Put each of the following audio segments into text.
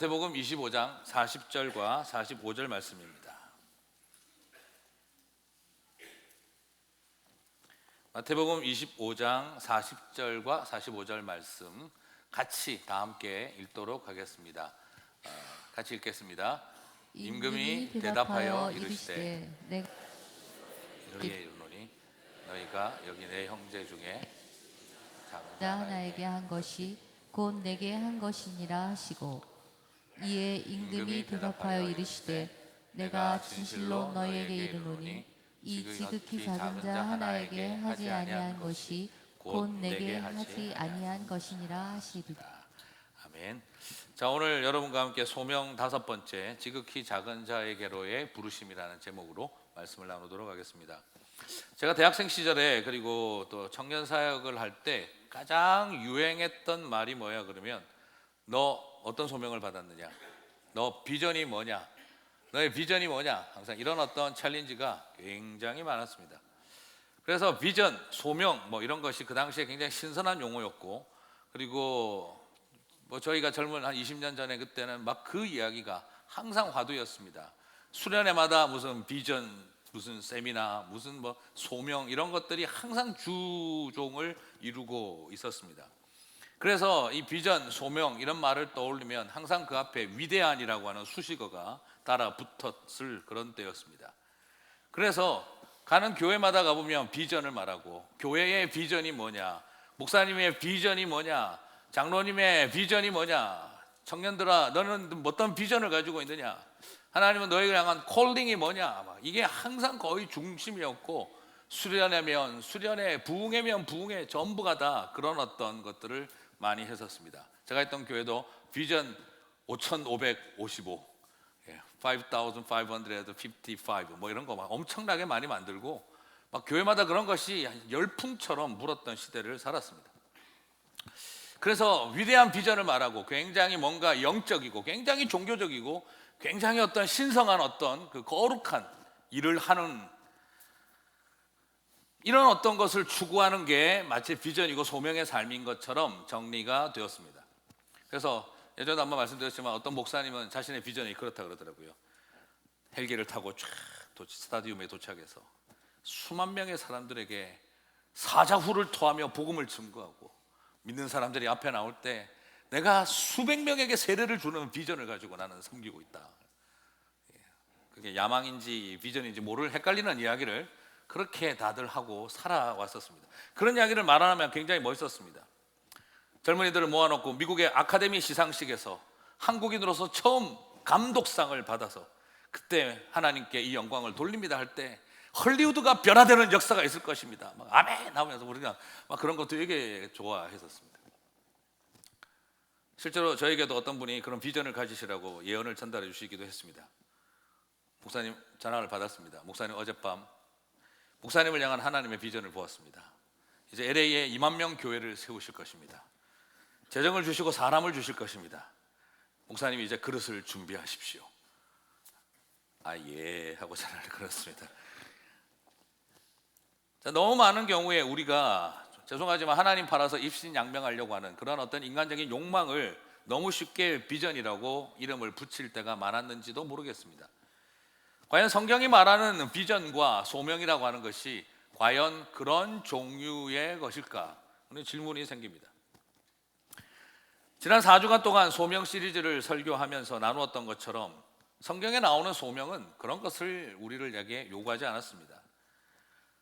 마태복음 25장 40절과 45절 말씀입니다. 마태복음 25장 40절과 45절 말씀 같이 다 함께 읽도록 하겠습니다. 같이 읽겠습니다. 임금이 대답하여 이르시되 너희에게 이르노니 너희가 여기 내 형제 중에 작은 자 하나에게 한 것이 곧 내게 한 것이니라 하시고, 이에 임금이 대답하여 이르시되 내가 진실로 너희에게 이르노니 이 지극히 작은 자 하나에게 하지 아니한 것이 곧 내게 하지 아니한 것이니라 하시리라. 아멘. 자, 오늘 여러분과 함께 소명 5번째 지극히 작은 자에게로의 부르심이라는 제목으로 말씀을 나누도록 하겠습니다. 제가 대학생 시절에 그리고 또 청년 사역을 할 때 가장 유행했던 말이 뭐야 그러면 너 어떤 소명을 받았느냐, 너 비전이 뭐냐, 너의 비전이 뭐냐, 항상 이런 어떤 챌린지가 굉장히 많았습니다. 그래서 비전, 소명 뭐 이런 것이 그 당시에 굉장히 신선한 용어였고, 그리고 뭐 저희가 젊은 한 20년 전에 그때는 막 그 이야기가 항상 화두였습니다. 수련회마다 무슨 비전, 무슨 세미나, 무슨 뭐 소명 이런 것들이 항상 주종을 이루고 있었습니다. 그래서 이 비전, 소명 이런 말을 떠올리면 항상 그 앞에 위대한이라고 하는 수식어가 달아붙었을 그런 때였습니다. 그래서 가는 교회마다 가보면 비전을 말하고, 교회의 비전이 뭐냐, 목사님의 비전이 뭐냐, 장로님의 비전이 뭐냐, 청년들아 너는 어떤 비전을 가지고 있느냐, 하나님은 너에게 향한 콜링이 뭐냐, 이게 항상 거의 중심이었고, 수련회면 수련회, 부흥회면 부흥회, 전부가 다 그런 어떤 것들을 많이 했었습니다. 제가 했던 교회도 비전 5555, 5555 뭐 이런 거 막 엄청나게 많이 만들고, 막 교회마다 그런 것이 열풍처럼 불었던 시대를 살았습니다. 그래서 위대한 비전을 말하고 굉장히 뭔가 영적이고 굉장히 종교적이고 굉장히 어떤 신성한 어떤 그 거룩한 일을 하는 이런 어떤 것을 추구하는 게 마치 비전이고 소명의 삶인 것처럼 정리가 되었습니다. 그래서 예전에 한번 말씀드렸지만 어떤 목사님은 자신의 비전이 그렇다 그러더라고요. 헬기를 타고 쫙 스타디움에 도착해서 수만 명의 사람들에게 사자후를 토하며 복음을 증거하고, 믿는 사람들이 앞에 나올 때 내가 수백 명에게 세례를 주는 비전을 가지고 나는 섬기고 있다. 그게 야망인지 비전인지 모를 헷갈리는 이야기를 그렇게 다들 하고 살아왔었습니다. 그런 이야기를 말하면 굉장히 멋있었습니다. 젊은이들을 모아놓고 미국의 아카데미 시상식에서 한국인으로서 처음 감독상을 받아서 그때 하나님께 이 영광을 돌립니다 할 때 헐리우드가 변화되는 역사가 있을 것입니다, 막 아멘 하면서 우리가 막 그런 거 되게 좋아했었습니다. 실제로 저에게도 어떤 분이 그런 비전을 가지시라고 예언을 전달해 주시기도 했습니다. 목사님 전화를 받았습니다. 목사님 어젯밤 목사님을 향한 하나님의 비전을 보았습니다. 이제 LA에 2만 명 교회를 세우실 것입니다. 재정을 주시고 사람을 주실 것입니다. 목사님이 이제 그릇을 준비하십시오. 아, 예 하고 전화를 걸었습니다. 자, 너무 많은 경우에 우리가 죄송하지만 하나님 팔아서 입신양명하려고 하는 그런 어떤 인간적인 욕망을 너무 쉽게 비전이라고 이름을 붙일 때가 많았는지도 모르겠습니다. 과연 성경이 말하는 비전과 소명이라고 하는 것이 과연 그런 종류의 것일까 하는 질문이 생깁니다. 지난 4주간 동안 소명 시리즈를 설교하면서 나누었던 것처럼 성경에 나오는 소명은 그런 것을 우리에게 요구하지 않았습니다.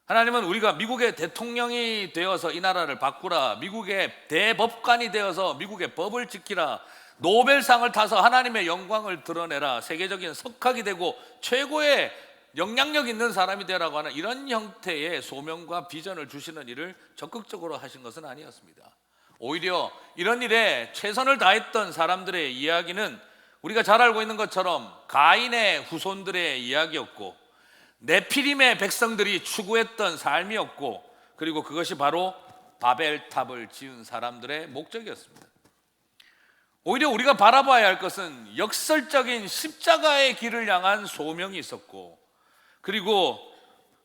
하나님은 우리가 미국의 대통령이 되어서 이 나라를 바꾸라, 미국의 대법관이 되어서 미국의 법을 지키라, 노벨상을 타서 하나님의 영광을 드러내라, 세계적인 석학이 되고 최고의 영향력 있는 사람이 되라고 하는 이런 형태의 소명과 비전을 주시는 일을 적극적으로 하신 것은 아니었습니다. 오히려 이런 일에 최선을 다했던 사람들의 이야기는 우리가 잘 알고 있는 것처럼 가인의 후손들의 이야기였고, 네피림의 백성들이 추구했던 삶이었고, 그리고 그것이 바로 바벨탑을 지은 사람들의 목적이었습니다. 오히려 우리가 바라봐야 할 것은 역설적인 십자가의 길을 향한 소명이 있었고, 그리고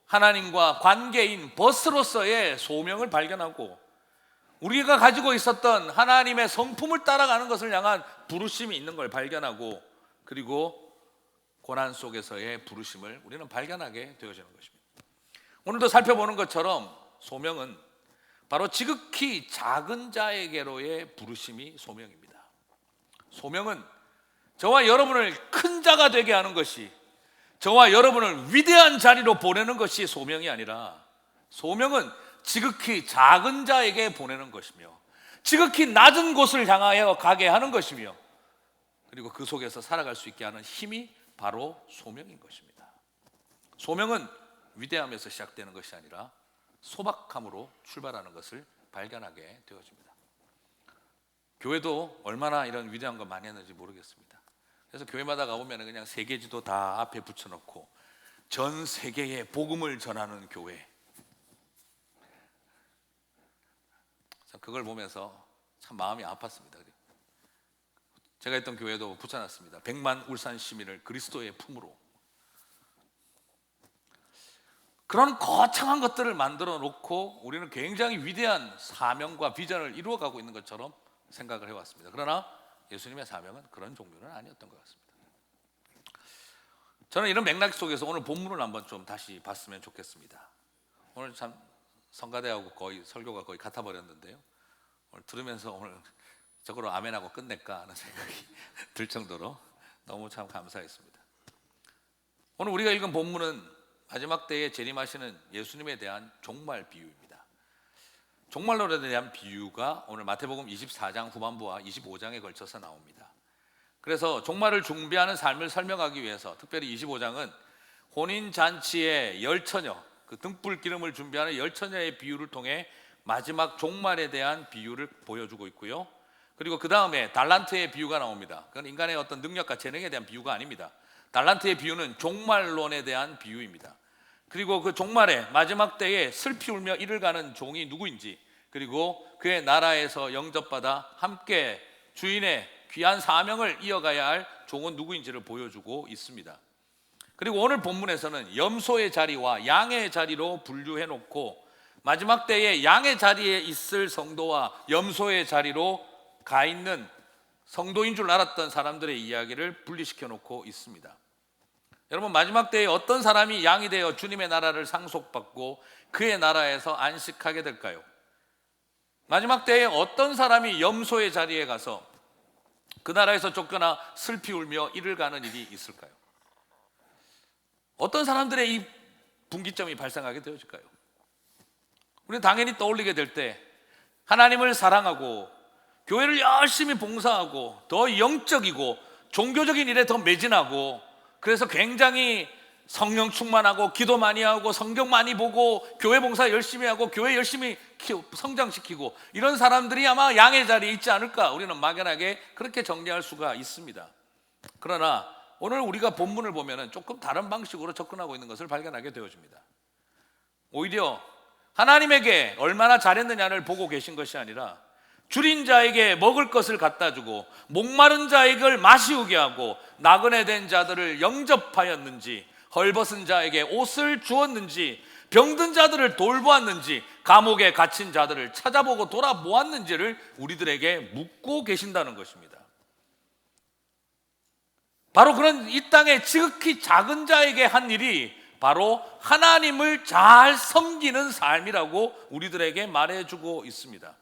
하나님과 관계인 벗으로서의 소명을 발견하고, 우리가 가지고 있었던 하나님의 성품을 따라가는 것을 향한 부르심이 있는 걸 발견하고, 그리고 고난 속에서의 부르심을 우리는 발견하게 되어지는 것입니다. 오늘도 살펴보는 것처럼 소명은 바로 지극히 작은 자에게로의 부르심이 소명입니다. 소명은 저와 여러분을 큰 자가 되게 하는 것이, 저와 여러분을 위대한 자리로 보내는 것이 소명이 아니라, 소명은 지극히 작은 자에게 보내는 것이며, 지극히 낮은 곳을 향하여 가게 하는 것이며, 그리고 그 속에서 살아갈 수 있게 하는 힘이 바로 소명인 것입니다. 소명은 위대함에서 시작되는 것이 아니라 소박함으로 출발하는 것을 발견하게 되어집니다. 교회도 얼마나 이런 위대한 거 많이 했는지 모르겠습니다. 그래서 교회마다 가보면 그냥 세계지도 다 앞에 붙여놓고 전 세계에 복음을 전하는 교회, 그걸 보면서 참 마음이 아팠습니다. 제가 있던 교회도 붙여놨습니다. 100만 울산 시민을 그리스도의 품으로. 그런 거창한 것들을 만들어 놓고 우리는 굉장히 위대한 사명과 비전을 이루어가고 있는 것처럼 생각을 해왔습니다. 그러나 예수님의 사명은 그런 종류는 아니었던 것 같습니다. 저는 이런 맥락 속에서 오늘 본문을 한번 좀 다시 봤으면 좋겠습니다. 오늘 참 성가대하고 거의 설교가 거의 같아 버렸는데요, 오늘 들으면서 오늘 저거로 아멘하고 끝낼까 하는 생각이 들 정도로 너무 참 감사했습니다. 오늘 우리가 읽은 본문은 마지막 때에 재림하시는 예수님에 대한 종말 비유입니다. 종말론에 대한 비유가 오늘 마태복음 24장 후반부와 25장에 걸쳐서 나옵니다. 그래서 종말을 준비하는 삶을 설명하기 위해서 특별히 25장은 혼인잔치의 열처녀, 그 등불 기름을 준비하는 열처녀의 비유를 통해 마지막 종말에 대한 비유를 보여주고 있고요, 그리고 그 다음에 달란트의 비유가 나옵니다. 그건 인간의 어떤 능력과 재능에 대한 비유가 아닙니다. 달란트의 비유는 종말론에 대한 비유입니다. 그리고 그 종말에 마지막 때에 슬피 울며 이를 가는 종이 누구인지, 그리고 그의 나라에서 영접받아 함께 주인의 귀한 사명을 이어가야 할 종은 누구인지를 보여주고 있습니다. 그리고 오늘 본문에서는 염소의 자리와 양의 자리로 분류해 놓고 마지막 때에 양의 자리에 있을 성도와 염소의 자리로 가 있는 성도인 줄 알았던 사람들의 이야기를 분리시켜 놓고 있습니다. 여러분, 마지막 때에 어떤 사람이 양이 되어 주님의 나라를 상속받고 그의 나라에서 안식하게 될까요? 마지막 때에 어떤 사람이 염소의 자리에 가서 그 나라에서 쫓겨나 슬피 울며 이를 가는 일이 있을까요? 어떤 사람들의 이 분기점이 발생하게 되어질까요? 우리는 당연히 떠올리게 될 때 하나님을 사랑하고 교회를 열심히 봉사하고 더 영적이고 종교적인 일에 더 매진하고, 그래서 굉장히 성령 충만하고 기도 많이 하고 성경 많이 보고 교회 봉사 열심히 하고 교회 열심히 성장시키고 이런 사람들이 아마 양의 자리에 있지 않을까, 우리는 막연하게 그렇게 정리할 수가 있습니다. 그러나 오늘 우리가 본문을 보면 조금 다른 방식으로 접근하고 있는 것을 발견하게 되어집니다. 오히려 하나님에게 얼마나 잘했느냐를 보고 계신 것이 아니라 줄인 자에게 먹을 것을 갖다 주고 목마른 자에게 마시우게 하고 나그네 된 자들을 영접하였는지, 헐벗은 자에게 옷을 주었는지, 병든 자들을 돌보았는지, 감옥에 갇힌 자들을 찾아보고 돌아보았는지를 우리들에게 묻고 계신다는 것입니다. 바로 그런 이 땅의 지극히 작은 자에게 한 일이 바로 하나님을 잘 섬기는 삶이라고 우리들에게 말해주고 있습니다.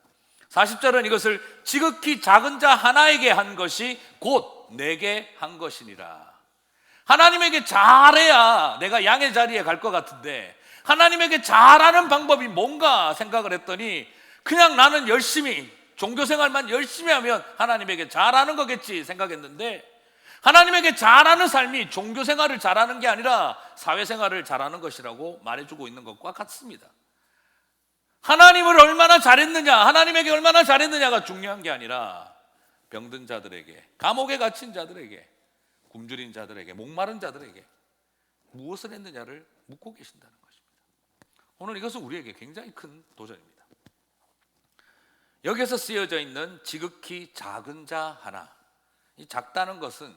40절은 이것을 지극히 작은 자 하나에게 한 것이 곧 내게 한 것이니라. 하나님에게 잘해야 내가 양의 자리에 갈 것 같은데 하나님에게 잘하는 방법이 뭔가 생각을 했더니 그냥 나는 열심히 종교생활만 열심히 하면 하나님에게 잘하는 거겠지 생각했는데, 하나님에게 잘하는 삶이 종교생활을 잘하는 게 아니라 사회생활을 잘하는 것이라고 말해주고 있는 것과 같습니다. 하나님을 얼마나 잘했느냐, 하나님에게 얼마나 잘했느냐가 중요한 게 아니라 병든 자들에게, 감옥에 갇힌 자들에게, 굶주린 자들에게, 목마른 자들에게 무엇을 했느냐를 묻고 계신다는 것입니다. 오늘 이것은 우리에게 굉장히 큰 도전입니다. 여기에서 쓰여져 있는 지극히 작은 자 하나, 이 작다는 것은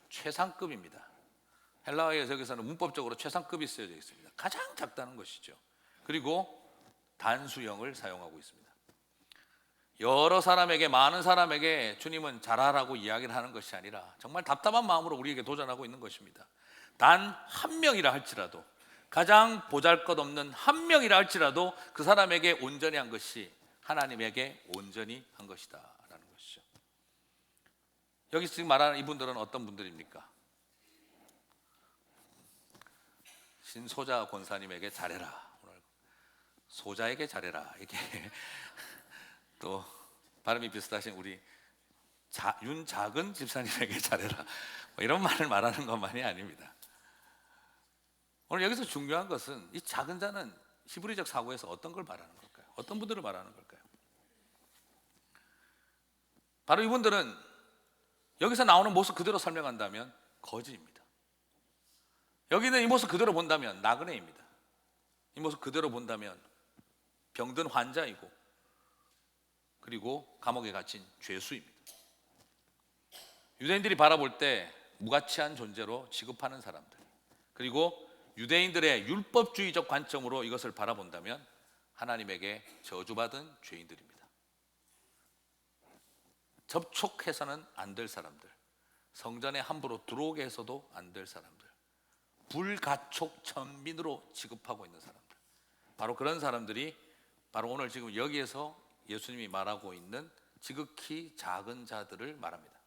최상급입니다. 헬라어에서 여기서는 문법적으로 최상급이 쓰여져 있습니다. 가장 작다는 것이죠. 그리고 단수형을 사용하고 있습니다. 여러 사람에게, 많은 사람에게 주님은 잘하라고 이야기를 하는 것이 아니라 정말 답답한 마음으로 우리에게 도전하고 있는 것입니다. 단 한 명이라 할지라도, 가장 보잘것없는 한 명이라 할지라도 그 사람에게 온전히 한 것이 하나님에게 온전히 한 것이다 라는 것이죠. 여기 지금 말하는 이분들은 어떤 분들입니까? 신소자 권사님에게 잘해라, 오늘 소자에게 잘해라, 이게 또 발음이 비슷하신 우리 윤작은 집사님에게 잘해라, 뭐 이런 말을 말하는 것만이 아닙니다. 오늘 여기서 중요한 것은 이 작은 자는 히브리적 사고에서 어떤 걸 말하는 걸까요? 어떤 분들을 말하는 걸까요? 바로 이분들은 여기서 나오는 모습 그대로 설명한다면 거지입니다. 여기는 이 모습 그대로 본다면 나그네입니다. 이 모습 그대로 본다면 병든 환자이고, 그리고 감옥에 갇힌 죄수입니다. 유대인들이 바라볼 때 무가치한 존재로 취급하는 사람들, 그리고 유대인들의 율법주의적 관점으로 이것을 바라본다면 하나님에게 저주받은 죄인들입니다. 접촉해서는 안 될 사람들, 성전에 함부로 들어오게 해서도 안 될 사람들, 불가촉 천민으로 취급하고 있는 사람들, 바로 그런 사람들이 바로 오늘 지금 여기에서 예수님이 말하고 있는 지극히 작은 자들을 말합니다.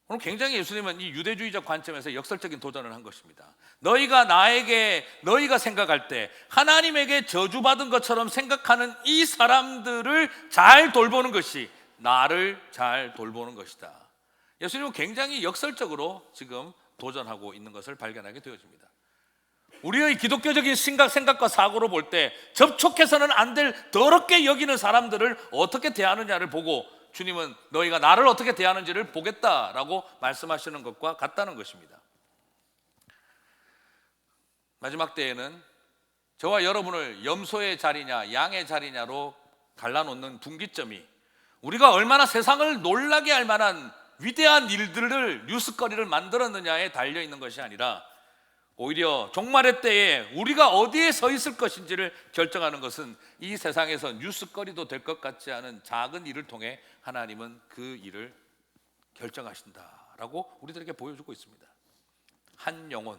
오늘 굉장히 예수님은 이 유대주의적 관점에서 역설적인 도전을 한 것입니다. 너희가 생각할 때 하나님에게 저주받은 것처럼 생각하는 이 사람들을 잘 돌보는 것이 나를 잘 돌보는 것이다. 예수님은 굉장히 역설적으로 지금 도전하고 있는 것을 발견하게 되어집니다. 우리의 기독교적인 생각과 사고로 볼 때 접촉해서는 안 될 더럽게 여기는 사람들을 어떻게 대하느냐를 보고 주님은 너희가 나를 어떻게 대하는지를 보겠다라고 말씀하시는 것과 같다는 것입니다. 마지막 때에는 저와 여러분을 염소의 자리냐 양의 자리냐로 갈라놓는 분기점이 우리가 얼마나 세상을 놀라게 할 만한 위대한 일들을 뉴스거리를 만들었느냐에 달려있는 것이 아니라 오히려 종말의 때에 우리가 어디에 서 있을 것인지를 결정하는 것은 이 세상에서 뉴스거리도 될 것 같지 않은 작은 일을 통해 하나님은 그 일을 결정하신다라고 우리들에게 보여주고 있습니다. 한 영혼,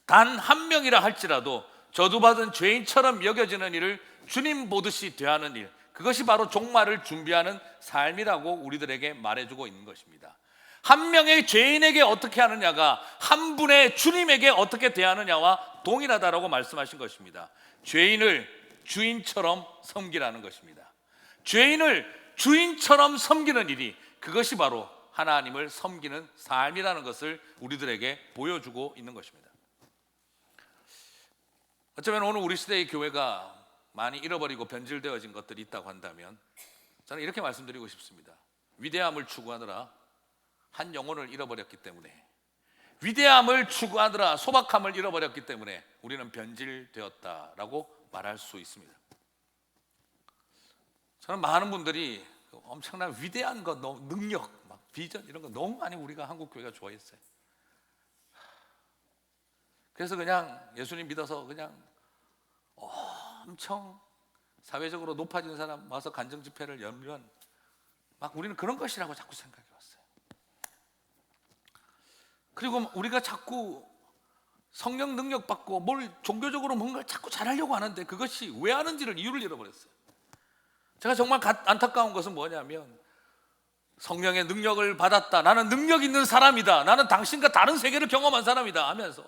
단 한 명이라 할지라도 저주받은 죄인처럼 여겨지는 일을 주님 보듯이 대하는 일, 그것이 바로 종말을 준비하는 삶이라고 우리들에게 말해주고 있는 것입니다. 한 명의 죄인에게 어떻게 하느냐가 한 분의 주님에게 어떻게 대하느냐와 동일하다라고 말씀하신 것입니다. 죄인을 주인처럼 섬기라는 것입니다. 죄인을 주인처럼 섬기는 일이, 그것이 바로 하나님을 섬기는 삶이라는 것을 우리들에게 보여주고 있는 것입니다. 어쩌면 오늘 우리 시대의 교회가 많이 잃어버리고 변질되어진 것들이 있다고 한다면 저는 이렇게 말씀드리고 싶습니다. 위대함을 추구하느라 한 영혼을 잃어버렸기 때문에, 위대함을 추구하느라 소박함을 잃어버렸기 때문에 우리는 변질되었다라고 말할 수 있습니다. 저는 많은 분들이 엄청난 위대한 것, 능력, 막 비전 이런 거 너무 많이 우리가 한국 교회가 좋아했어요. 그래서 그냥 예수님 믿어서 그냥 엄청 사회적으로 높아진 사람 와서 간증 집회를 열면 막 우리는 그런 것이라고 자꾸 생각해 왔어요. 그리고 우리가 자꾸 성령 능력 받고 뭘 종교적으로 뭔가를 자꾸 잘하려고 하는데 그것이 왜 하는지를 이유를 잃어버렸어요. 제가 정말 안타까운 것은 뭐냐면 성령의 능력을 받았다, 나는 능력 있는 사람이다, 나는 당신과 다른 세계를 경험한 사람이다 하면서,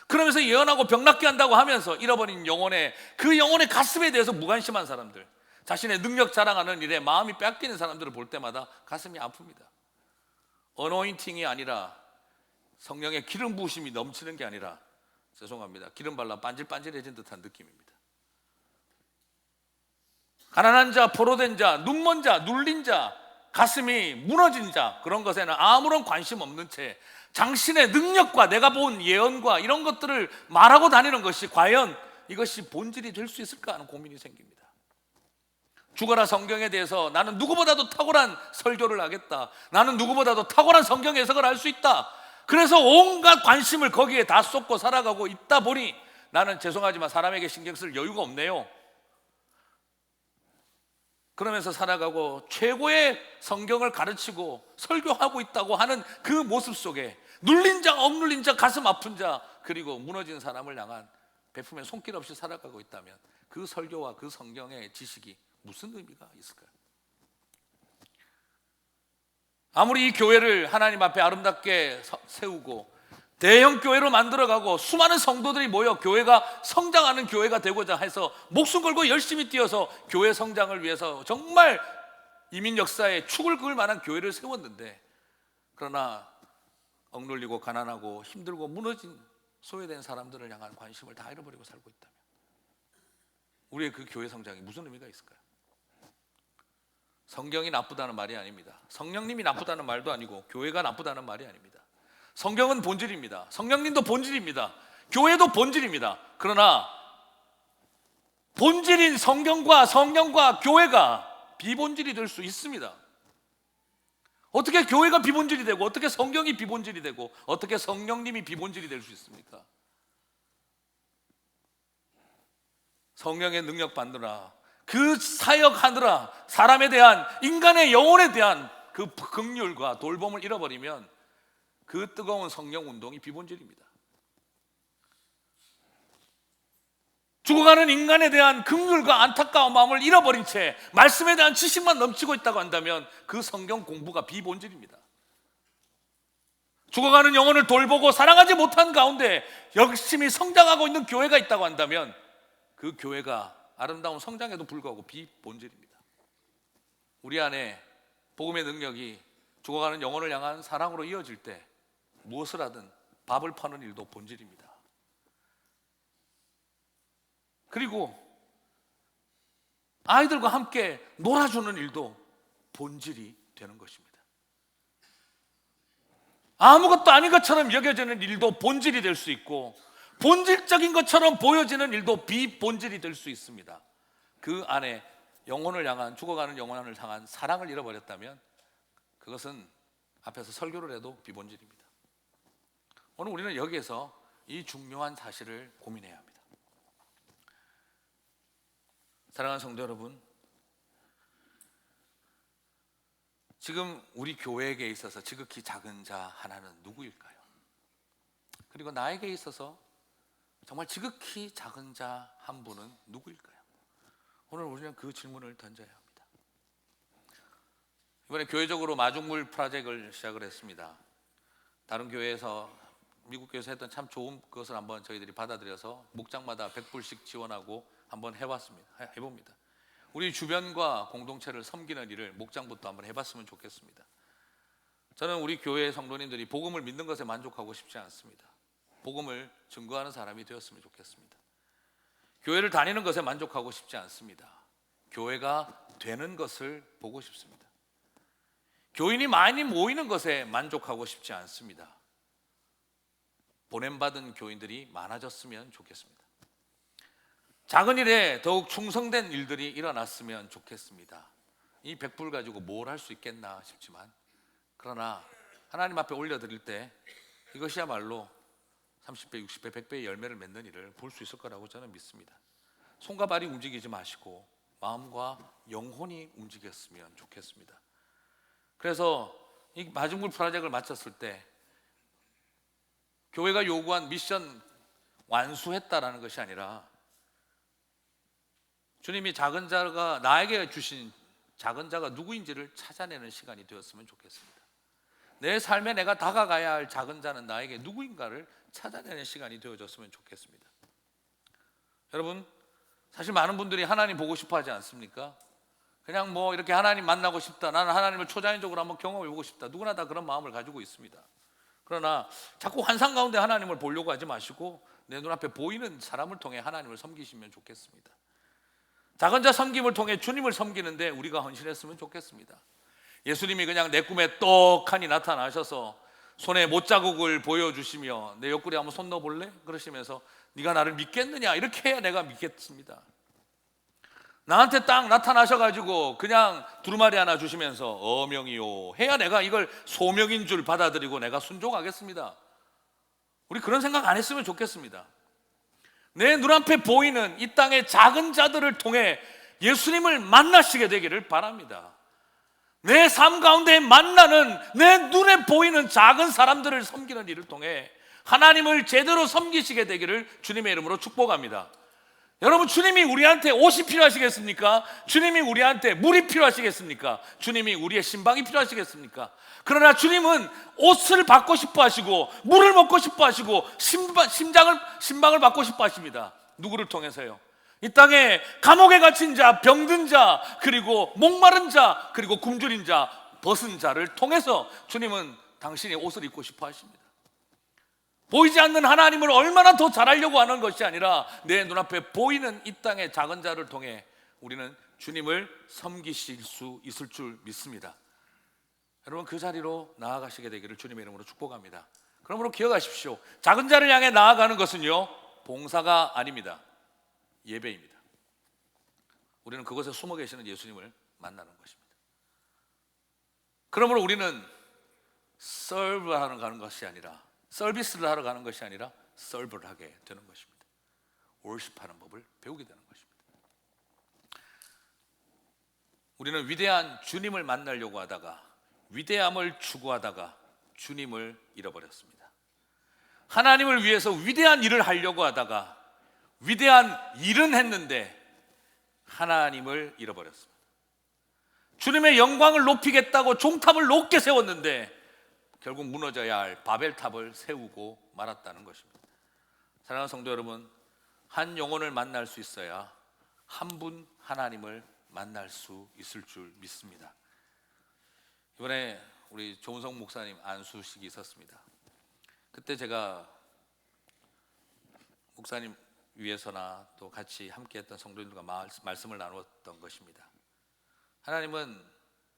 그러면서 예언하고 병낫게 한다고 하면서 잃어버린 영혼의 그 영혼의 가슴에 대해서 무관심한 사람들, 자신의 능력 자랑하는 일에 마음이 뺏기는 사람들을 볼 때마다 가슴이 아픕니다. 어노인팅이 아니라 성령의 기름 부으심이 넘치는 게 아니라, 죄송합니다, 기름 발라 반질반질해진 듯한 느낌입니다. 가난한 자, 포로된 자, 눈먼 자, 눌린 자, 가슴이 무너진 자, 그런 것에는 아무런 관심 없는 채 당신의 능력과 내가 본 예언과 이런 것들을 말하고 다니는 것이 과연 이것이 본질이 될 수 있을까 하는 고민이 생깁니다. 죽어라 성경에 대해서 나는 누구보다도 탁월한 설교를 하겠다, 나는 누구보다도 탁월한 성경 해석을 할 수 있다, 그래서 온갖 관심을 거기에 다 쏟고 살아가고 있다 보니 나는 죄송하지만 사람에게 신경 쓸 여유가 없네요. 그러면서 살아가고 최고의 성경을 가르치고 설교하고 있다고 하는 그 모습 속에 눌린 자, 억눌린 자, 가슴 아픈 자, 그리고 무너진 사람을 향한 베품에 손길 없이 살아가고 있다면 그 설교와 그 성경의 지식이 무슨 의미가 있을까요? 아무리 이 교회를 하나님 앞에 아름답게 세우고 대형 교회로 만들어가고 수많은 성도들이 모여 교회가 성장하는 교회가 되고자 해서 목숨 걸고 열심히 뛰어서 교회 성장을 위해서 정말 이민 역사에 축을 그을 만한 교회를 세웠는데, 그러나 억눌리고 가난하고 힘들고 무너진 소외된 사람들을 향한 관심을 다 잃어버리고 살고 있다면 우리의 그 교회 성장이 무슨 의미가 있을까요? 성경이 나쁘다는 말이 아닙니다. 성령님이 나쁘다는 말도 아니고 교회가 나쁘다는 말이 아닙니다. 성경은 본질입니다. 성령님도 본질입니다. 교회도 본질입니다. 그러나 본질인 성경과 성령과 교회가 비본질이 될 수 있습니다. 어떻게 교회가 비본질이 되고 어떻게 성경이 비본질이 되고 어떻게 성령님이 비본질이 될 수 있습니까? 성령의 능력 받느라, 그 사역하느라 사람에 대한, 인간의 영혼에 대한 그 긍휼과 돌봄을 잃어버리면 그 뜨거운 성령 운동이 비본질입니다. 죽어가는 인간에 대한 긍휼과 안타까운 마음을 잃어버린 채 말씀에 대한 지식만 넘치고 있다고 한다면 그 성경 공부가 비본질입니다. 죽어가는 영혼을 돌보고 사랑하지 못한 가운데 열심히 성장하고 있는 교회가 있다고 한다면 그 교회가 아름다운 성장에도 불구하고 비본질입니다. 우리 안에 복음의 능력이 죽어가는 영혼을 향한 사랑으로 이어질 때 무엇을 하든 밥을 파는 일도 본질입니다. 그리고 아이들과 함께 놀아주는 일도 본질이 되는 것입니다. 아무것도 아닌 것처럼 여겨지는 일도 본질이 될 수 있고 본질적인 것처럼 보여지는 일도 비본질이 될 수 있습니다. 그 안에 영혼을 향한, 죽어가는 영혼을 향한 사랑을 잃어버렸다면 그것은 앞에서 설교를 해도 비본질입니다. 오늘 우리는 여기에서 이 중요한 사실을 고민해야 합니다. 사랑하는 성도 여러분, 지금 우리 교회에게 있어서 지극히 작은 자 하나는 누구일까요? 그리고 나에게 있어서 정말 지극히 작은 자 한 분은 누구일까요? 오늘 우리는 그 질문을 던져야 합니다. 이번에 교회적으로 마중물 프로젝트를 시작을 했습니다. 다른 교회에서, 미국 교회에서 했던 참 좋은 것을 한번 저희들이 받아들여서 목장마다 100불씩 지원하고 한번 해봅니다. 우리 주변과 공동체를 섬기는 일을 목장부터 한번 해봤으면 좋겠습니다. 저는 우리 교회 성도님들이 복음을 믿는 것에 만족하고 싶지 않습니다. 복음을 증거하는 사람이 되었으면 좋겠습니다. 교회를 다니는 것에 만족하고 싶지 않습니다. 교회가 되는 것을 보고 싶습니다. 교인이 많이 모이는 것에 만족하고 싶지 않습니다. 보냄받은 교인들이 많아졌으면 좋겠습니다. 작은 일에 더욱 충성된 일들이 일어났으면 좋겠습니다. 이 100불 가지고 뭘 할 수 있겠나 싶지만, 그러나 하나님 앞에 올려드릴 때 이것이야말로 30배, 60배, 100배의 열매를 맺는 일을 볼 수 있을 거라고 저는 믿습니다. 손과 발이 움직이지 마시고 마음과 영혼이 움직였으면 좋겠습니다. 그래서 이 마중물 프로젝트를 마쳤을 때 교회가 요구한 미션 완수했다라는 것이 아니라 주님이 작은 자가, 나에게 주신 작은 자가 누구인지를 찾아내는 시간이 되었으면 좋겠습니다. 내 삶에 내가 다가가야 할 작은 자는 나에게 누구인가를 찾아내는 시간이 되어졌으면 좋겠습니다. 여러분, 사실 많은 분들이 하나님 보고 싶어 하지 않습니까? 그냥 뭐 이렇게 하나님 만나고 싶다, 나는 하나님을 초자연적으로 한번 경험해 보고 싶다, 누구나 다 그런 마음을 가지고 있습니다. 그러나 자꾸 환상 가운데 하나님을 보려고 하지 마시고 내 눈앞에 보이는 사람을 통해 하나님을 섬기시면 좋겠습니다. 작은 자 섬김을 통해 주님을 섬기는데 우리가 헌신했으면 좋겠습니다. 예수님이 그냥 내 꿈에 떡하니 나타나셔서 손에 못자국을 보여주시며 내 옆구리에 한번 손 넣어볼래? 그러시면서 네가 나를 믿겠느냐? 이렇게 해야 내가 믿겠습니다. 나한테 딱 나타나셔가지고 그냥 두루마리 하나 주시면서 어명이요 해야 내가 이걸 소명인 줄 받아들이고 내가 순종하겠습니다. 우리 그런 생각 안 했으면 좋겠습니다. 내 눈앞에 보이는 이 땅의 작은 자들을 통해 예수님을 만나시게 되기를 바랍니다. 내 삶 가운데 만나는 내 눈에 보이는 작은 사람들을 섬기는 일을 통해 하나님을 제대로 섬기시게 되기를 주님의 이름으로 축복합니다. 여러분, 주님이 우리한테 옷이 필요하시겠습니까? 주님이 우리한테 물이 필요하시겠습니까? 주님이 우리의 신방이 필요하시겠습니까? 그러나 주님은 옷을 받고 싶어 하시고 물을 먹고 싶어 하시고 신방을 받고 싶어 하십니다. 누구를 통해서요? 이 땅에 감옥에 갇힌 자, 병든 자, 그리고 목마른 자, 그리고 굶주린 자, 벗은 자를 통해서 주님은 당신의 옷을 입고 싶어 하십니다. 보이지 않는 하나님을 얼마나 더 잘하려고 하는 것이 아니라 내 눈앞에 보이는 이 땅의 작은 자를 통해 우리는 주님을 섬기실 수 있을 줄 믿습니다. 여러분, 그 자리로 나아가시게 되기를 주님의 이름으로 축복합니다. 그러므로 기억하십시오. 작은 자를 향해 나아가는 것은요, 봉사가 아닙니다. 예배입니다. 우리는 그곳에 숨어 계시는 예수님을 만나는 것입니다. 그러므로 우리는 서브하러 가는 것이 아니라, 서비스를 하러 가는 것이 아니라 서브를 하게 되는 것입니다. 월십하는 법을 배우게 되는 것입니다. 우리는 위대한 주님을 만나려고 하다가, 위대함을 추구하다가 주님을 잃어버렸습니다. 하나님을 위해서 위대한 일을 하려고 하다가 위대한 일은 했는데 하나님을 잃어버렸습니다. 주님의 영광을 높이겠다고 종탑을 높게 세웠는데 결국 무너져야 할 바벨탑을 세우고 말았다는 것입니다. 사랑하는 성도 여러분, 한 영혼을 만날 수 있어야 한 분 하나님을 만날 수 있을 줄 믿습니다. 이번에 우리 조은성 목사님 안수식이 있었습니다. 그때 제가 목사님 위해서나 또 같이 함께했던 성도님들과 말씀을 나누었던 것입니다. 하나님은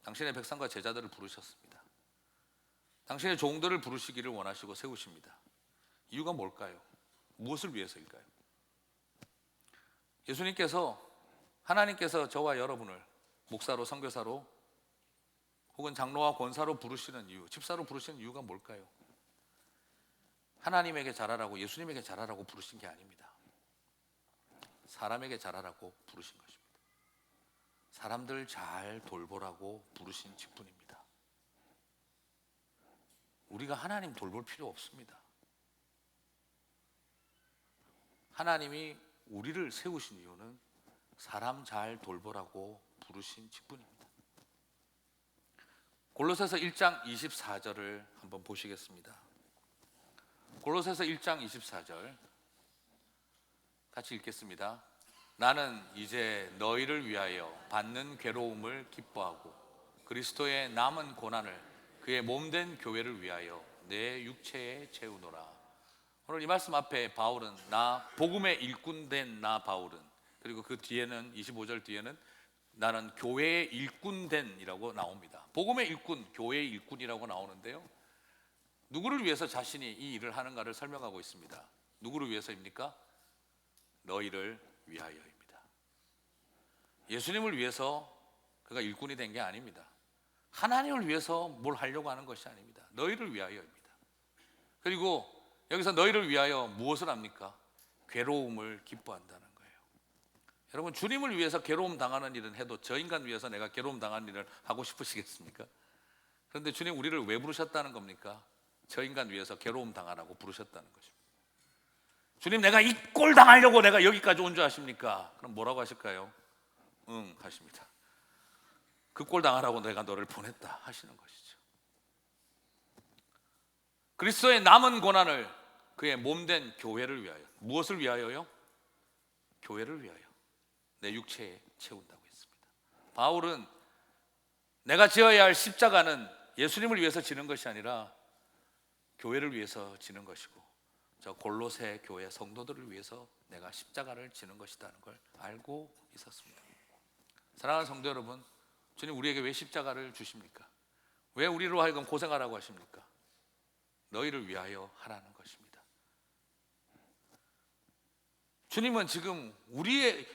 당신의 백성과 제자들을 부르셨습니다. 당신의 종들을 부르시기를 원하시고 세우십니다. 이유가 뭘까요? 무엇을 위해서일까요? 예수님께서, 하나님께서 저와 여러분을 목사로, 선교사로 혹은 장로와 권사로 부르시는 이유, 집사로 부르시는 이유가 뭘까요? 하나님에게 잘하라고, 예수님에게 잘하라고 부르신 게 아닙니다. 사람에게 잘하라고 부르신 것입니다. 사람들 잘 돌보라고 부르신 직분입니다. 우리가 하나님 돌볼 필요 없습니다. 하나님이 우리를 세우신 이유는 사람 잘 돌보라고 부르신 직분입니다. 골로새서 1장 24절을 한번 보시겠습니다. 골로새서 1장 24절 같이 읽겠습니다. 나는 이제 너희를 위하여 받는 괴로움을 기뻐하고 그리스도의 남은 고난을 그의 몸된 교회를 위하여 내 육체에 채우노라. 오늘 이 말씀 앞에 바울은 나 복음의 일꾼된 나 바울은, 그리고 그 뒤에는 25절 뒤에는 나는 교회의 일꾼된이라고 나옵니다. 복음의 일꾼, 교회의 일꾼이라고 나오는데요, 누구를 위해서 자신이 이 일을 하는가를 설명하고 있습니다. 누구를 위해서입니까? 너희를 위하여입니다. 예수님을 위해서 그가 일꾼이 된 게 아닙니다. 하나님을 위해서 뭘 하려고 하는 것이 아닙니다. 너희를 위하여입니다. 그리고 여기서 너희를 위하여 무엇을 합니까? 괴로움을 기뻐한다는 거예요. 여러분, 주님을 위해서 괴로움 당하는 일은 해도 저 인간 위해서 내가 괴로움 당하는 일을 하고 싶으시겠습니까? 그런데 주님 우리를 왜 부르셨다는 겁니까? 저 인간 위해서 괴로움 당하라고 부르셨다는 것입니다. 주님, 내가 이 꼴 당하려고 내가 여기까지 온 줄 아십니까? 그럼 뭐라고 하실까요? 응 하십니다. 그 꼴 당하라고 내가 너를 보냈다 하시는 것이죠. 그리스도의 남은 고난을 그의 몸된 교회를 위하여, 무엇을 위하여요? 교회를 위하여 내 육체에 채운다고 했습니다. 바울은 내가 지어야 할 십자가는 예수님을 위해서 지는 것이 아니라 교회를 위해서 지는 것이고, 저 골로새 교회 성도들을 위해서 내가 십자가를 지는 것이라는 걸 알고 있었습니다. 사랑하는 성도 여러분, 주님 우리에게 왜 십자가를 주십니까? 왜 우리로 하여금 고생하라고 하십니까? 너희를 위하여 하라는 것입니다. 주님은 지금 우리의,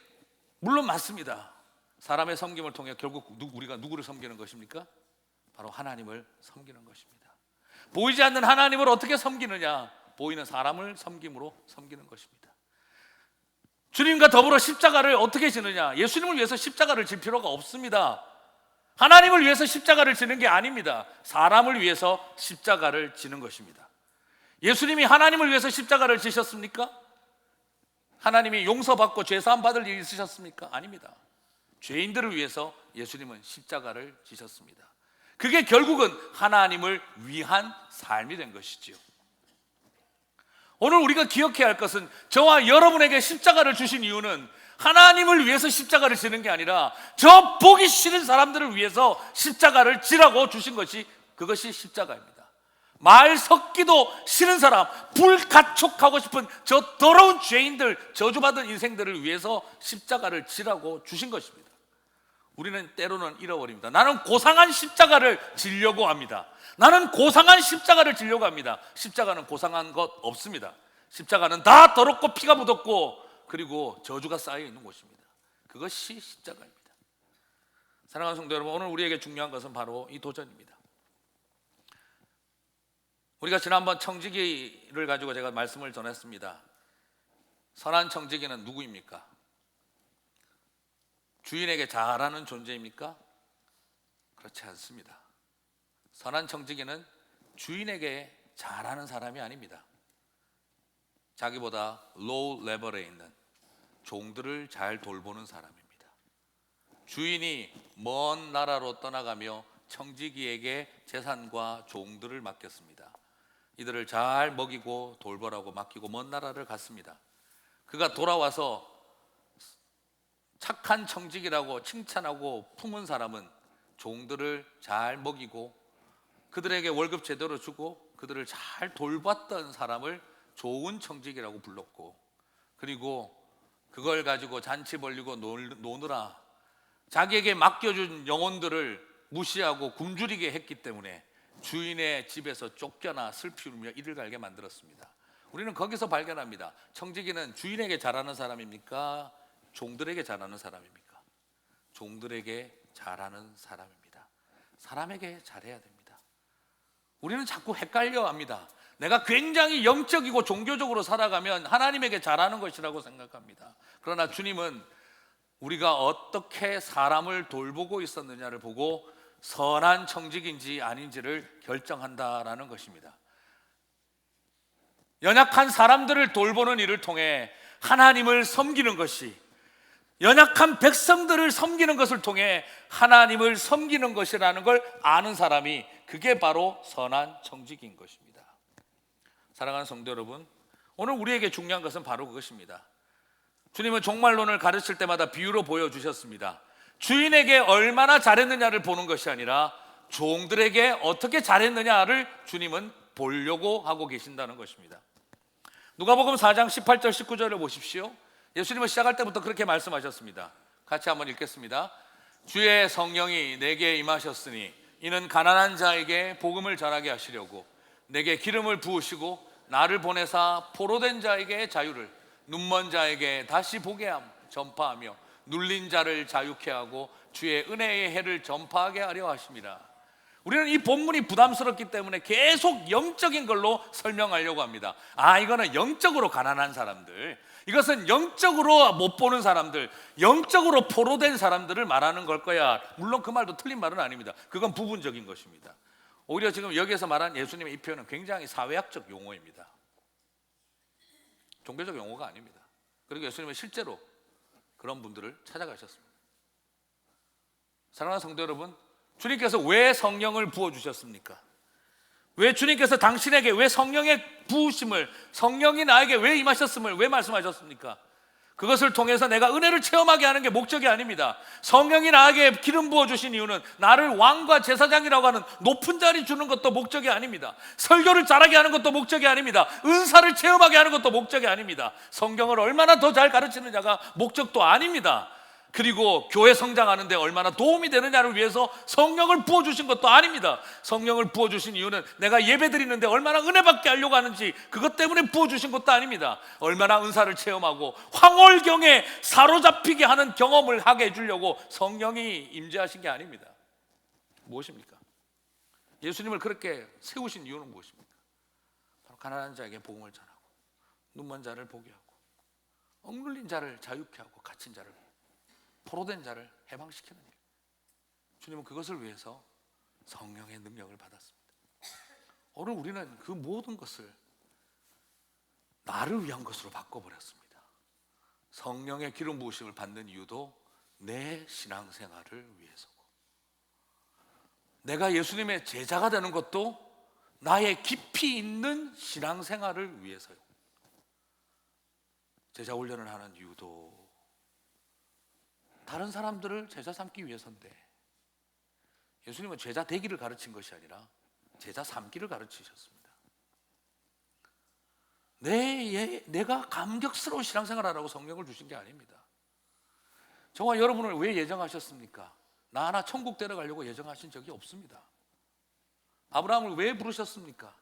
물론 맞습니다. 사람의 섬김을 통해 결국 우리가 누구를 섬기는 것입니까? 바로 하나님을 섬기는 것입니다. 보이지 않는 하나님을 어떻게 섬기느냐? 보이는 사람을 섬김으로 섬기는 것입니다. 주님과 더불어 십자가를 어떻게 지느냐? 예수님을 위해서 십자가를 질 필요가 없습니다. 하나님을 위해서 십자가를 지는 게 아닙니다. 사람을 위해서 십자가를 지는 것입니다. 예수님이 하나님을 위해서 십자가를 지셨습니까? 하나님이 용서받고 죄사함 받을 일이 있으셨습니까? 아닙니다. 죄인들을 위해서 예수님은 십자가를 지셨습니다. 그게 결국은 하나님을 위한 삶이 된 것이지요. 오늘 우리가 기억해야 할 것은 저와 여러분에게 십자가를 주신 이유는 하나님을 위해서 십자가를 지는 게 아니라 저 보기 싫은 사람들을 위해서 십자가를 지라고 주신 것이, 그것이 십자가입니다. 말 섞기도 싫은 사람, 불가촉하고 싶은 저 더러운 죄인들, 저주받은 인생들을 위해서 십자가를 지라고 주신 것입니다. 우리는 때로는 잃어버립니다. 나는 고상한 십자가를 지려고 합니다. 나는 고상한 십자가를 지려고 합니다. 십자가는 고상한 것 없습니다. 십자가는 다 더럽고 피가 묻었고 그리고 저주가 쌓여 있는 곳입니다. 그것이 십자가입니다. 사랑하는 성도 여러분, 오늘 우리에게 중요한 것은 바로 이 도전입니다. 우리가 지난번 청지기를 가지고 제가 말씀을 전했습니다. 선한 청지기는 누구입니까? 주인에게 잘하는 존재입니까? 그렇지 않습니다. 선한 청지기는 주인에게 잘하는 사람이 아닙니다. 자기보다 로우 레벨에 있는 종들을 잘 돌보는 사람입니다. 주인이 먼 나라로 떠나가며 청지기에게 재산과 종들을 맡겼습니다. 이들을 잘 먹이고 돌보라고 맡기고 먼 나라를 갔습니다. 그가 돌아와서 착한 청지기라고 칭찬하고 품은 사람은 종들을 잘 먹이고 그들에게 월급 제대로 주고 그들을 잘 돌봤던 사람을 좋은 청지기라고 불렀고, 그리고 그걸 가지고 잔치 벌리고 노느라 자기에게 맡겨준 영혼들을 무시하고 굶주리게 했기 때문에 주인의 집에서 쫓겨나 슬피 울며 이를 갈게 만들었습니다. 우리는 거기서 발견합니다. 청지기는 주인에게 잘하는 사람입니까? 종들에게 잘하는 사람입니까? 종들에게 잘하는 사람입니다. 사람에게 잘해야 됩니다. 우리는 자꾸 헷갈려 합니다. 내가 굉장히 영적이고 종교적으로 살아가면 하나님에게 잘하는 것이라고 생각합니다. 그러나 주님은 우리가 어떻게 사람을 돌보고 있었느냐를 보고 선한 청지기인지 아닌지를 결정한다라는 것입니다. 연약한 사람들을 돌보는 일을 통해 하나님을 섬기는 것이, 연약한 백성들을 섬기는 것을 통해 하나님을 섬기는 것이라는 걸 아는 사람이, 그게 바로 선한 청지기인 것입니다. 사랑하는 성도 여러분, 오늘 우리에게 중요한 것은 바로 그것입니다. 주님은 종말론을 가르칠 때마다 비유로 보여주셨습니다. 주인에게 얼마나 잘했느냐를 보는 것이 아니라 종들에게 어떻게 잘했느냐를 주님은 보려고 하고 계신다는 것입니다. 누가복음 4장 18절 19절을 보십시오. 예수님은 시작할 때부터 그렇게 말씀하셨습니다. 같이 한번 읽겠습니다. 주의 성령이 내게 임하셨으니 이는 가난한 자에게 복음을 전하게 하시려고 내게 기름을 부으시고 나를 보내사 포로된 자에게 자유를, 눈먼 자에게 다시 보게 함 전파하며 눌린 자를 자유케 하고 주의 은혜의 해를 전파하게 하려 하심이라. 우리는 이 본문이 부담스럽기 때문에 계속 영적인 걸로 설명하려고 합니다. 이거는 영적으로 가난한 사람들, 이것은 영적으로 못 보는 사람들, 영적으로 포로된 사람들을 말하는 걸 거야. 물론 그 말도 틀린 말은 아닙니다. 그건 부분적인 것입니다. 오히려 지금 여기에서 말한 예수님의 이 표현은 굉장히 사회학적 용어입니다. 종교적 용어가 아닙니다. 그리고 예수님은 실제로 그런 분들을 찾아가셨습니다. 사랑하는 성도 여러분, 주님께서 왜 성령을 부어주셨습니까? 왜 주님께서 당신에게 왜 성령의 부으심을, 성령이 나에게 왜 임하셨음을 왜 말씀하셨습니까? 그것을 통해서 내가 은혜를 체험하게 하는 게 목적이 아닙니다. 성령이 나에게 기름 부어주신 이유는 나를 왕과 제사장이라고 하는 높은 자리 주는 것도 목적이 아닙니다. 설교를 잘하게 하는 것도 목적이 아닙니다. 은사를 체험하게 하는 것도 목적이 아닙니다. 성경을 얼마나 더 잘 가르치느냐가 목적도 아닙니다. 그리고 교회 성장하는 데 얼마나 도움이 되느냐를 위해서 성령을 부어주신 것도 아닙니다. 성령을 부어주신 이유는 내가 예배 드리는데 얼마나 은혜 받게 하려고 하는지 그것 때문에 부어주신 것도 아닙니다. 얼마나 은사를 체험하고 황홀경에 사로잡히게 하는 경험을 하게 해주려고 성령이 임재하신 게 아닙니다. 무엇입니까? 예수님을 그렇게 세우신 이유는 무엇입니까? 바로 가난한 자에게 복음을 전하고 눈먼 자를 보게 하고 억눌린 자를 자유케 하고 갇힌 자를, 포로된 자를 해방시키는 일. 주님은 그것을 위해서 성령의 능력을 받았습니다. 오늘 우리는 그 모든 것을 나를 위한 것으로 바꿔버렸습니다. 성령의 기름 부으심을 받는 이유도 내 신앙생활을 위해서고, 내가 예수님의 제자가 되는 것도 나의 깊이 있는 신앙생활을 위해서요. 제자 훈련을 하는 이유도 다른 사람들을 제자 삼기 위해서인데, 예수님은 제자 되기를 가르친 것이 아니라 제자 삼기를 가르치셨습니다. 내가 감격스러운 신앙생활 하라고 성령을 주신 게 아닙니다. 저와 여러분을 왜 예정하셨습니까? 나 하나 천국 데려가려고 예정하신 적이 없습니다. 아브라함을 왜 부르셨습니까?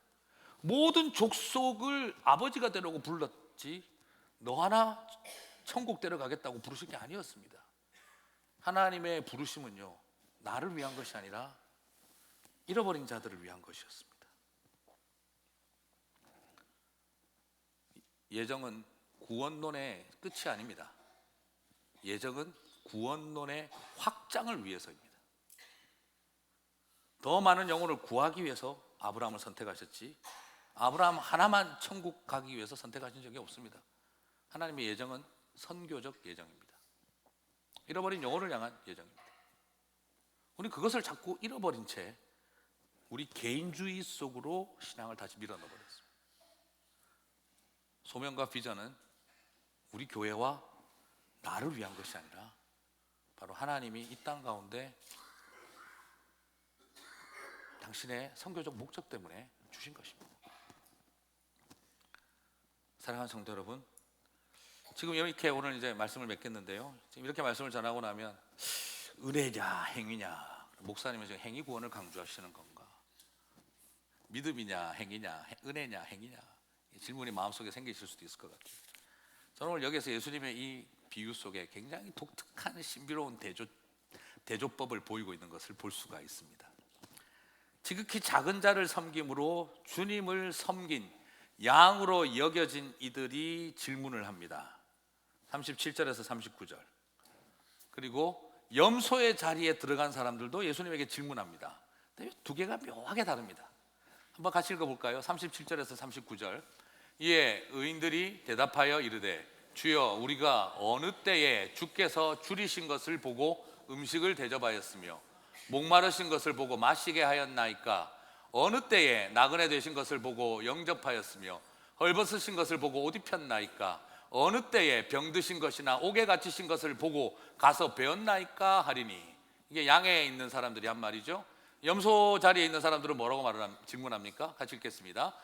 모든 족속을 아버지가 되려고 불렀지, 너 하나 천국 데려가겠다고 부르신 게 아니었습니다. 하나님의 부르심은요, 나를 위한 것이 아니라 잃어버린 자들을 위한 것이었습니다. 예정은 구원론의 끝이 아닙니다. 예정은 구원론의 확장을 위해서입니다. 더 많은 영혼을 구하기 위해서 아브라함을 선택하셨지, 아브라함 하나만 천국 가기 위해서 선택하신 적이 없습니다. 하나님의 예정은 선교적 예정입니다. 잃어버린 영혼을 향한 예정입니다. 우리 그것을 자꾸 잃어버린 채 우리 개인주의 속으로 신앙을 다시 밀어넣어버렸습니다. 소명과 비전은 우리 교회와 나를 위한 것이 아니라 바로 하나님이 이 땅 가운데 당신의 선교적 목적 때문에 주신 것입니다. 사랑하는 성도 여러분, 지금 이렇게 오늘 이제 말씀을 맺겠는데요, 지금 이렇게 말씀을 전하고 나면 은혜냐 행위냐, 목사님은 지금 행위 구원을 강조하시는 건가, 믿음이냐 행위냐, 은혜냐 행위냐, 질문이 마음속에 생기실 수도 있을 것 같아요. 저는 오늘 여기서 예수님의 이 비유 속에 굉장히 독특한 신비로운 대조법을 보이고 있는 것을 볼 수가 있습니다. 지극히 작은 자를 섬김으로 주님을 섬긴 양으로 여겨진 이들이 질문을 합니다. 37절에서 39절. 그리고 염소의 자리에 들어간 사람들도 예수님에게 질문합니다. 두 개가 묘하게 다릅니다. 한번 같이 읽어볼까요? 37절에서 39절. 이에 의인들이 대답하여 이르되 주여, 우리가 어느 때에 주께서 줄이신 것을 보고 음식을 대접하였으며 목마르신 것을 보고 마시게 하였나이까? 어느 때에 나그네 되신 것을 보고 영접하였으며 헐벗으신 것을 보고 옷 입혔나이까? 어느 때에 병드신 것이나 옥에 갇히신 것을 보고 가서 배웠나이까? 하리니. 이게 양에 있는 사람들이 한 말이죠. 염소 자리에 있는 사람들은 뭐라고 질문합니까? 같이 읽겠습니다.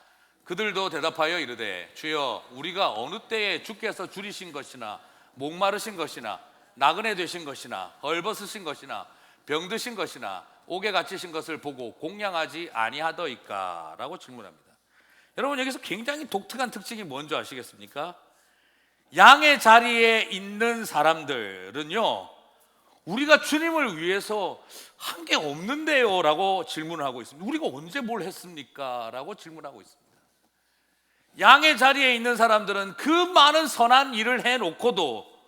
그들도 대답하여 이르되 주여, 우리가 어느 때에 주께서 줄이신 것이나 목마르신 것이나 나그네 되신 것이나 헐벗으신 것이나 병드신 것이나 옥에 갇히신 것을 보고 공양하지 아니하더이까? 라고 질문합니다. 여러분, 여기서 굉장히 독특한 특징이 뭔지 아시겠습니까? 양의 자리에 있는 사람들은요, 우리가 주님을 위해서 한 게 없는데요 라고 질문을 하고 있습니다. 우리가 언제 뭘 했습니까? 라고 질문하고 있습니다. 양의 자리에 있는 사람들은 그 많은 선한 일을 해놓고도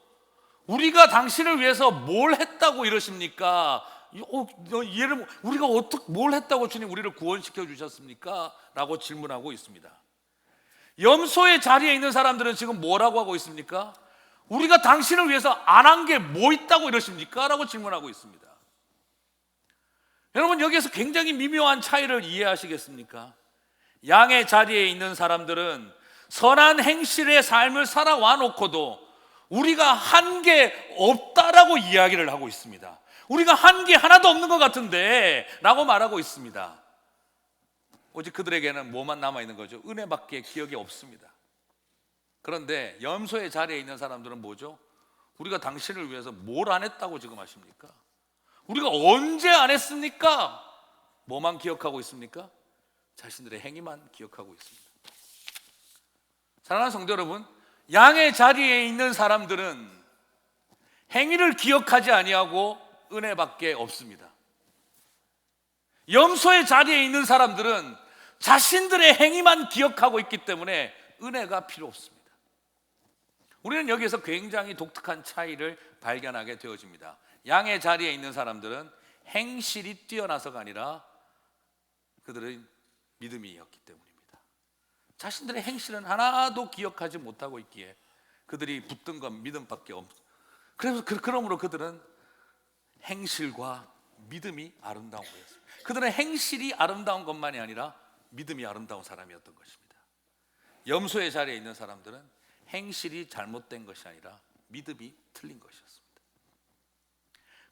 우리가 당신을 위해서 뭘 했다고 이러십니까? 우리가 어떻게 뭘 했다고 주님 우리를 구원시켜 주셨습니까? 라고 질문하고 있습니다. 염소의 자리에 있는 사람들은 지금 뭐라고 하고 있습니까? 우리가 당신을 위해서 안 한 게 뭐 있다고 이러십니까? 라고 질문하고 있습니다. 여러분, 여기에서 굉장히 미묘한 차이를 이해하시겠습니까? 양의 자리에 있는 사람들은 선한 행실의 삶을 살아와 놓고도 우리가 한 게 없다라고 이야기를 하고 있습니다. 우리가 한 게 하나도 없는 것 같은데 라고 말하고 있습니다. 오직 그들에게는 뭐만 남아있는 거죠? 은혜밖에 기억이 없습니다. 그런데 염소의 자리에 있는 사람들은 뭐죠? 우리가 당신을 위해서 뭘 안 했다고 지금 하십니까? 우리가 언제 안 했습니까? 뭐만 기억하고 있습니까? 자신들의 행위만 기억하고 있습니다. 사랑하는 성도 여러분, 양의 자리에 있는 사람들은 행위를 기억하지 아니하고 은혜밖에 없습니다. 염소의 자리에 있는 사람들은 자신들의 행위만 기억하고 있기 때문에 은혜가 필요 없습니다. 우리는 여기에서 굉장히 독특한 차이를 발견하게 되어집니다. 양의 자리에 있는 사람들은 행실이 뛰어나서가 아니라 그들의 믿음이었기 때문입니다. 자신들의 행실은 하나도 기억하지 못하고 있기에 그들이 붙든 건 믿음밖에 그래서 그러므로 그들은 행실과 믿음이 아름다운 거였습니다. 그들은 행실이 아름다운 것만이 아니라 믿음이 아름다운 사람이었던 것입니다. 염소의 자리에 있는 사람들은 행실이 잘못된 것이 아니라 믿음이 틀린 것이었습니다.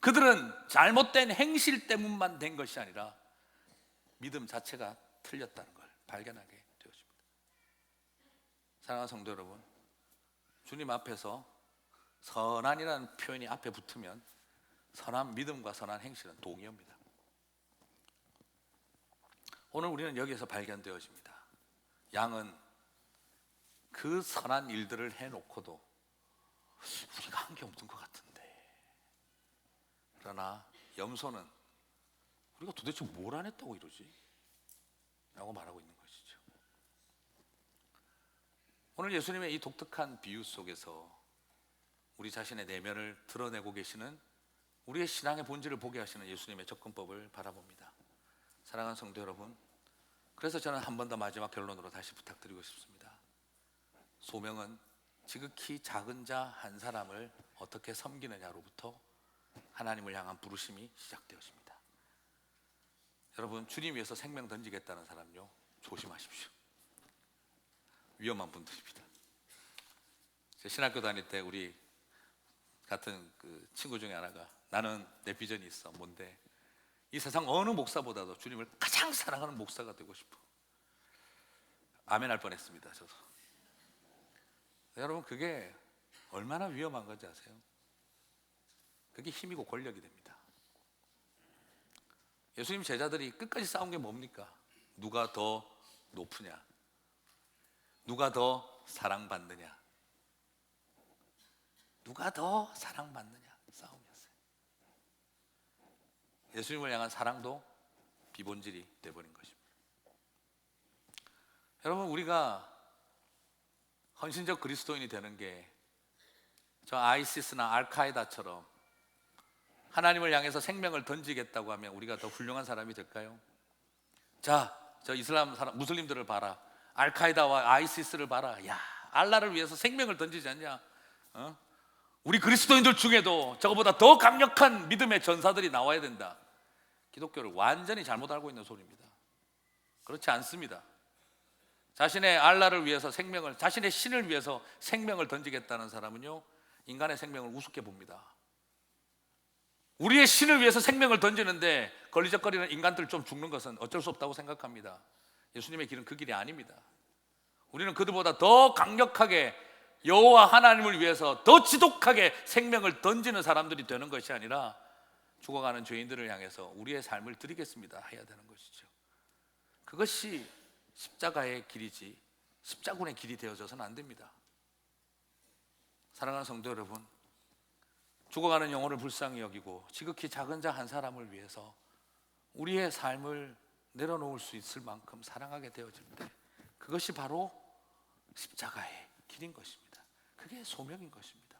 그들은 잘못된 행실 때문만 된 것이 아니라 믿음 자체가 틀렸다는 걸 발견하게 되었습니다. 사랑하는 성도 여러분, 주님 앞에서 선한이라는 표현이 앞에 붙으면 선한 믿음과 선한 행실은 동의어입니다. 오늘 우리는 여기에서 발견되어집니다. 양은 그 선한 일들을 해놓고도 우리가 한 게 없는 것 같은데, 그러나 염소는 우리가 도대체 뭘 안 했다고 이러지? 라고 말하고 있는 것이죠. 오늘 예수님의 이 독특한 비유 속에서 우리 자신의 내면을 드러내고 계시는, 우리의 신앙의 본질을 보게 하시는 예수님의 접근법을 바라봅니다. 사랑하는 성도 여러분, 그래서 저는 한 번 더 마지막 결론으로 다시 부탁드리고 싶습니다. 소명은 지극히 작은 자 한 사람을 어떻게 섬기느냐로부터 하나님을 향한 부르심이 시작되었습니다. 여러분, 주님 위해서 생명 던지겠다는 사람요, 조심하십시오. 위험한 분들입니다. 제 신학교 다닐 때 우리 같은 그 친구 중에 하나가, 나는 내 비전이 있어. 뭔데? 이 세상 어느 목사보다도 주님을 가장 사랑하는 목사가 되고 싶어. 아멘 할 뻔했습니다. 저도. 여러분, 그게 얼마나 위험한 건지 아세요? 그게 힘이고 권력이 됩니다. 예수님 제자들이 끝까지 싸운 게 뭡니까? 누가 더 높으냐? 누가 더 사랑받느냐? 누가 더 사랑받느냐? 싸움이었어요. 예수님을 향한 사랑도 비본질이 되어버린 것입니다. 여러분, 우리가 헌신적 그리스도인이 되는 게 저 아이시스나 알카에다처럼 하나님을 향해서 생명을 던지겠다고 하면 우리가 더 훌륭한 사람이 될까요? 자, 저 이슬람 사람, 무슬림들을 봐라. 알카에다와 아이시스를 봐라. 야, 알라를 위해서 생명을 던지지 않냐? 우리 그리스도인들 중에도 저거보다 더 강력한 믿음의 전사들이 나와야 된다. 기독교를 완전히 잘못 알고 있는 소리입니다. 그렇지 않습니다. 자신의 알라를 위해서 생명을, 자신의 신을 위해서 생명을 던지겠다는 사람은요, 인간의 생명을 우습게 봅니다. 우리의 신을 위해서 생명을 던지는데 걸리적거리는 인간들 좀 죽는 것은 어쩔 수 없다고 생각합니다. 예수님의 길은 그 길이 아닙니다. 우리는 그들보다 더 강력하게 여호와 하나님을 위해서 더 지독하게 생명을 던지는 사람들이 되는 것이 아니라 죽어가는 죄인들을 향해서 우리의 삶을 드리겠습니다 해야 되는 것이죠. 그것이 십자가의 길이지 십자군의 길이 되어져서는 안 됩니다. 사랑하는 성도 여러분, 죽어가는 영혼을 불쌍히 여기고 지극히 작은 자 한 사람을 위해서 우리의 삶을 내려놓을 수 있을 만큼 사랑하게 되어질 때, 그것이 바로 십자가의 길인 것입니다. 그게 소명인 것입니다.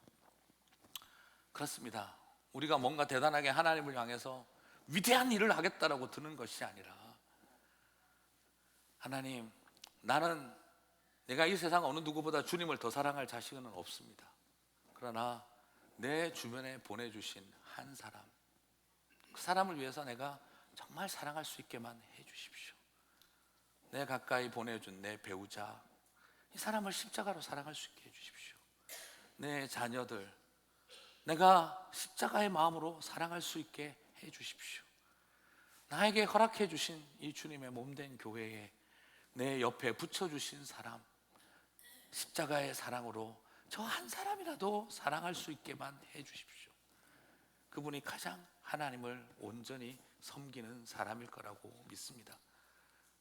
그렇습니다. 우리가 뭔가 대단하게 하나님을 향해서 위대한 일을 하겠다라고 드는 것이 아니라, 하나님, 나는 내가 이 세상 어느 누구보다 주님을 더 사랑할 자식은 없습니다. 그러나 내 주변에 보내주신 한 사람, 그 사람을 위해서 내가 정말 사랑할 수 있게만 해주십시오. 내 가까이 보내준 내 배우자, 이 사람을 십자가로 사랑할 수 있게 해주십시오. 내 자녀들, 내가 십자가의 마음으로 사랑할 수 있게 해주십시오. 나에게 허락해 주신 이 주님의 몸된 교회에 내 옆에 붙여주신 사람, 십자가의 사랑으로 저 한 사람이라도 사랑할 수 있게만 해주십시오. 그분이 가장 하나님을 온전히 섬기는 사람일 거라고 믿습니다.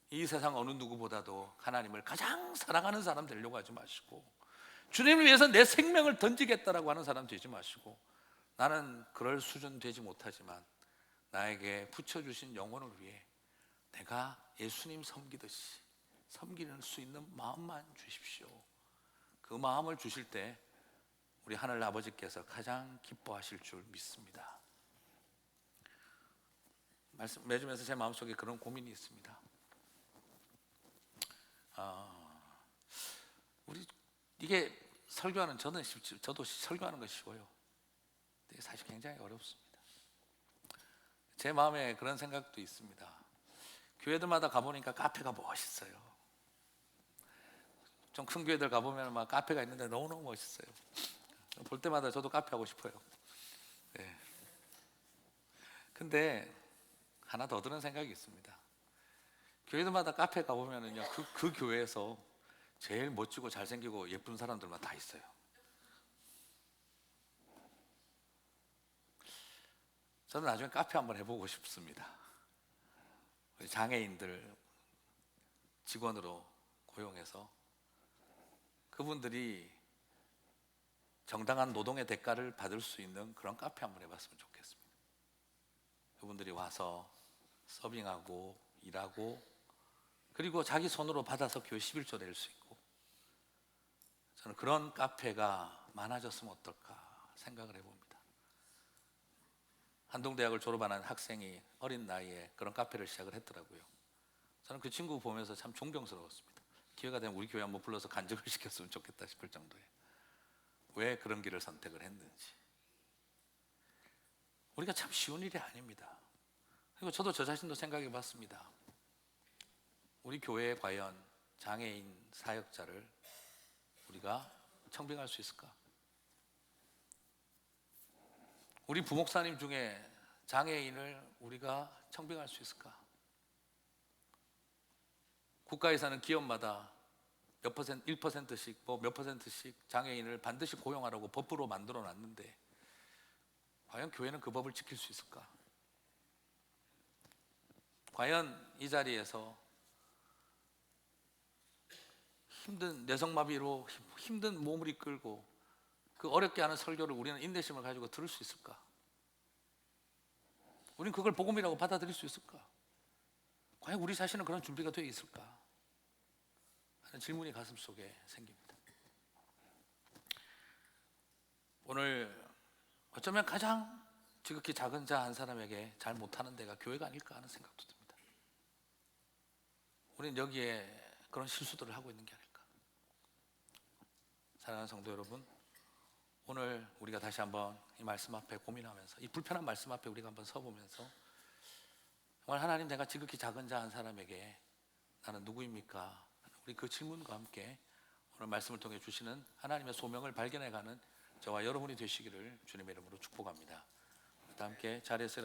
이 세상 어느 누구보다도 하나님을 가장 사랑하는 사람 되려고 하지 마시고, 주님을 위해서 내 생명을 던지겠다라고 하는 사람 되지 마시고, 나는 그럴 수준 되지 못하지만 나에게 붙여주신 영혼을 위해 내가 예수님 섬기듯이 섬기는 수 있는 마음만 주십시오. 그 마음을 주실 때 우리 하늘 아버지께서 가장 기뻐하실 줄 믿습니다. 말씀 맺으면서 제 마음속에 그런 고민이 있습니다. 우리 이게 설교하는 저도 설교하는 것이 쉬워요. 이게 사실 굉장히 어렵습니다. 제 마음에 그런 생각도 있습니다. 교회들마다 가보니까 카페가 멋있어요. 좀 큰 교회들 가보면 막 카페가 있는데 너무너무 멋있어요. 볼 때마다 저도 카페 하고 싶어요. 네. 근데 하나 더 드는 생각이 있습니다. 교회들마다 카페 가보면은요, 그 교회에서 제일 멋지고 잘생기고 예쁜 사람들만 다 있어요. 저는 나중에 카페 한번 해보고 싶습니다. 장애인들 직원으로 고용해서 그분들이 정당한 노동의 대가를 받을 수 있는 그런 카페 한번 해봤으면 좋겠습니다. 그분들이 와서 서빙하고 일하고 그리고 자기 손으로 받아서 교회 11조 낼 수 있고, 저는 그런 카페가 많아졌으면 어떨까 생각을 해봅니다. 한동대학을 졸업하는 학생이 어린 나이에 그런 카페를 시작을 했더라고요. 저는 그 친구 보면서 참 존경스러웠습니다. 기회가 되면 우리 교회 한번 불러서 간증을 시켰으면 좋겠다 싶을 정도에 왜 그런 길을 선택을 했는지. 우리가 참 쉬운 일이 아닙니다. 그리고 저도 저 자신도 생각해 봤습니다. 우리 교회에 과연 장애인 사역자를 우리가 청빙할 수 있을까? 우리 부목사님 중에 장애인을 우리가 청빙할 수 있을까? 국가에서는 기업마다 몇 퍼센트, 1%씩 몇 퍼센트씩 장애인을 반드시 고용하라고 법으로 만들어 놨는데 과연 교회는 그 법을 지킬 수 있을까? 과연 이 자리에서 힘든 뇌성마비로 힘든 몸을 이끌고 그 어렵게 하는 설교를 우리는 인내심을 가지고 들을 수 있을까? 우리는 그걸 복음이라고 받아들일 수 있을까? 과연 우리 자신은 그런 준비가 되어 있을까? 하는 질문이 가슴속에 생깁니다. 오늘 어쩌면 가장 지극히 작은 자 한 사람에게 잘 못하는 데가 교회가 아닐까 하는 생각도 듭니다. 우리는 여기에 그런 실수들을 하고 있는 게 아닐까. 사랑하는 성도 여러분, 오늘 우리가 다시 한번 이 말씀 앞에 고민하면서, 이 불편한 말씀 앞에 우리가 한번 서보면서, 정말 하나님, 내가 지극히 작은 자 한 사람에게 나는 누구입니까? 우리 그 질문과 함께 오늘 말씀을 통해 주시는 하나님의 소명을 발견해가는 저와 여러분이 되시기를 주님의 이름으로 축복합니다. 함께 자리에서